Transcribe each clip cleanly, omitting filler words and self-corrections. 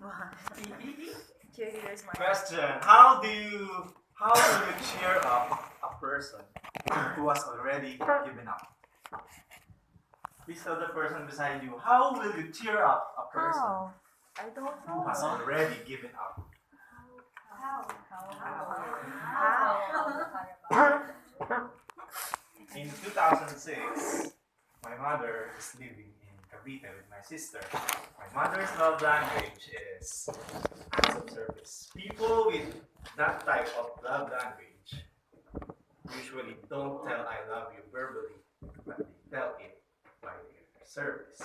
Cheerleaders, my Question: how do you cheer up a person who has already given up? Please tell the person beside you, how will you cheer up a person How? I don't who know. has already given up? In 2006, my mother is living in Cavite with my sister. My mother's love language is acts of service. People with that type of love language usually don't tell I love you verbally, but they tell it by their service.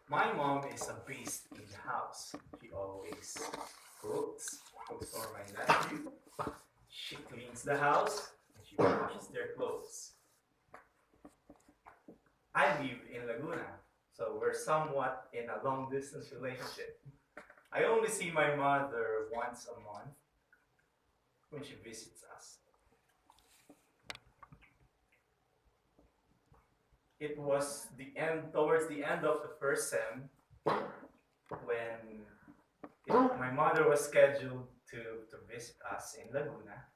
My mom is a beast in the house. She always cooks for my nephew. She cleans the house and she washes their clothes. I live in Laguna, so we're somewhat in a long distance relationship. I only see my mother once a month when she visits us. It was towards the end of the first sem, when my mother was scheduled to visit us in Laguna.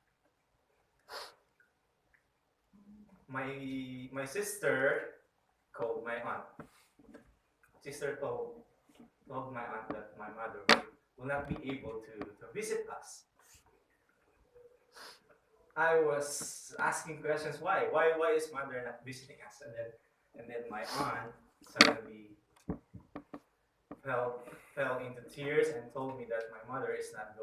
My sister called my aunt. Sister told my aunt that my mother will not be able to visit us. I was asking questions, why is mother not visiting us? And then my aunt suddenly fell into tears and told me that my mother is not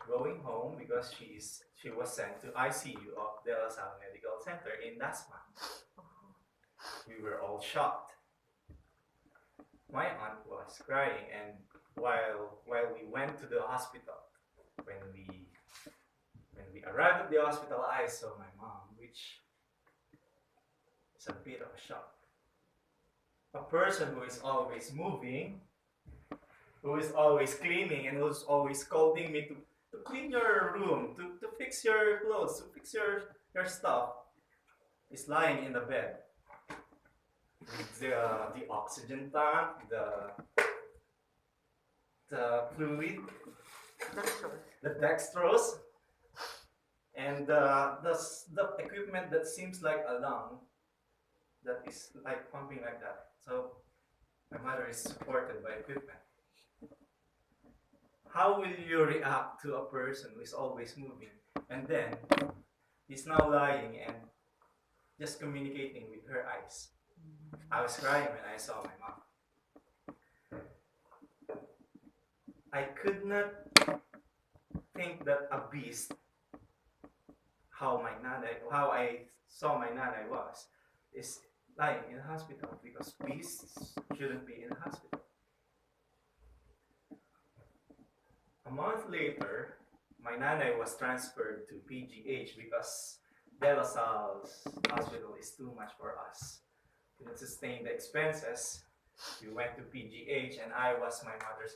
going home because she was sent to ICU of De La Salle Medical Center in Dasma. We were all shocked. My aunt was crying, and while we went to the hospital, when we arrived at the hospital, I saw my mom, which is a bit of a shock. A person who is always moving, who is always cleaning, and who's always scolding me to clean your room, to fix your clothes, to fix your stuff, is lying in the bed with the oxygen tank, the fluid, the dextrose, and the equipment that seems like a lung that is like pumping like that. So my mother is supported by equipment. How will you react to a person who is always moving and then he's now lying and just communicating with her eyes? I was crying when I saw my mom. I could not think that a beast, how I saw my nanay was, is lying in the hospital, because beasts shouldn't be in the hospital. A month later, my nanay was transferred to PGH because De La Salle's hospital is too much for us. To sustain the expenses, we went to PGH, and I was my mother's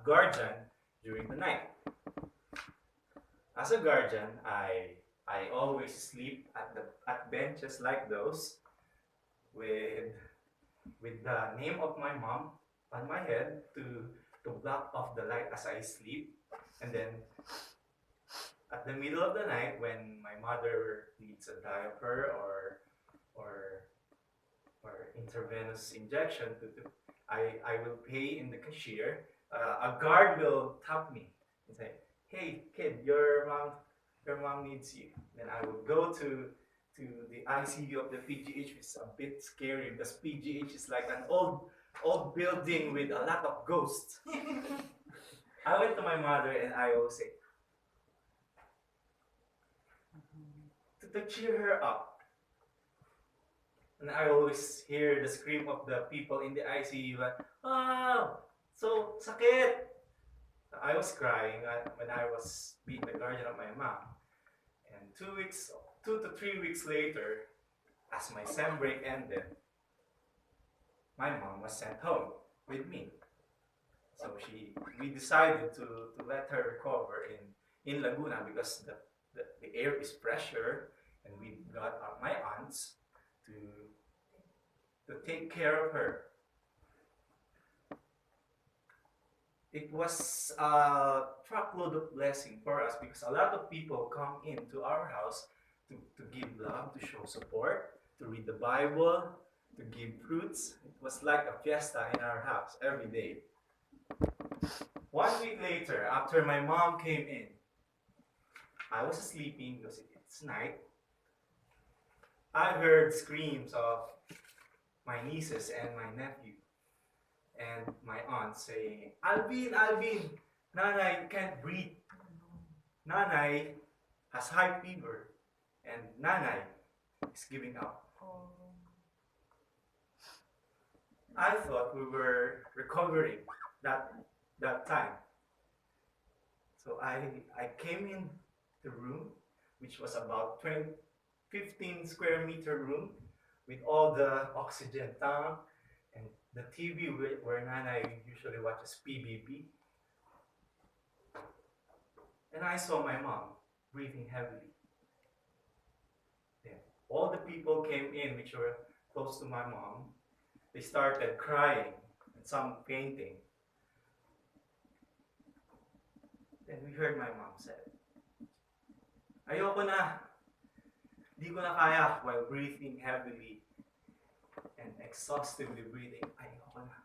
guardian during the night. As a guardian, I always sleep at benches like those with the name of my mom on my head to block off the light as I sleep. And then at the middle of the night, when my mother needs a diaper or intravenous injection, I will pay in the cashier. A guard will tap me and say, "Hey kid, your mom needs you." Then I will go to the ICU of the PGH, which is a bit scary because PGH is like an old building with a lot of ghosts. I went to my mother and I will say, to cheer her up. And I always hear the scream of the people in the ICU like, "Oh, so sakit." I was crying when I was being the guardian of my mom. And 2 to 3 weeks later, as my sem break ended, my mom was sent home with me. So we decided to let her recover in Laguna because the air is fresher, and we got my aunts to take care of her. it was a truckload of blessing for us because a lot of people come into our house to give love, to show support, to read the Bible, to give fruits. It was like a fiesta in our house every day. 1 week later, after my mom came in, I was sleeping because it's night. I heard screams of my nieces and my nephew and my aunt saying, Alvin, Alvin, Nanay can't breathe. Nanay has high fever and Nanay is giving up. Oh. I thought we were recovering that time. So I came in the room, which was about 15 square meter room with all the oxygen tank and the TV where Nana usually watches PBB. And I saw my mom breathing heavily. Then all the people came in which were close to my mom. They started crying and some fainting. Then we heard my mom say, "Ayoko na. Di ko na kaya," while breathing heavily and exhaustively breathing. Ayoko na.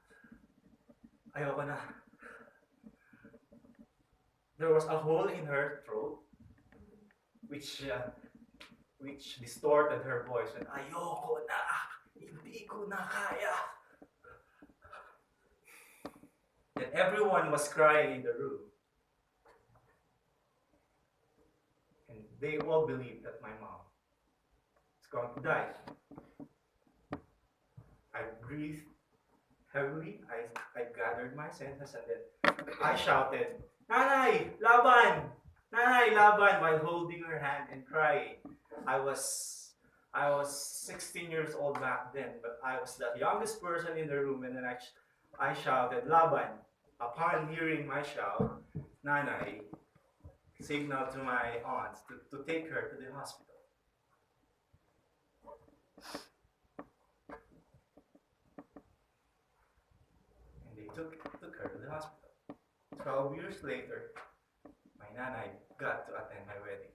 Ayoko na. There was a hole in her throat which distorted her voice and ayoko na. Hindi ko na kaya. Then everyone was crying in the room. And they all believed that my mom is going to die. I breathed heavily. I gathered my senses and then I shouted, "Nanay, laban! Nanay, laban!" while holding her hand and crying. I was 16 years old back then, but I was the youngest person in the room, and then I shouted, "Laban!" Upon hearing my shout, Nanay signaled to my aunts to take her to the hospital. And they took her to the hospital. 12 years later, my nanay got to attend my wedding.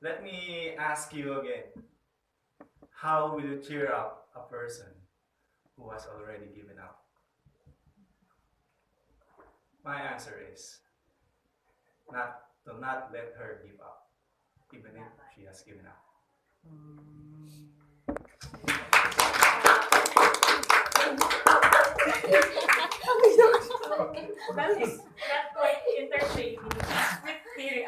Let me ask you again, how will you cheer up a person who has already given up? My answer is not let her give up, even if she has given up. That is not quite entertaining with theory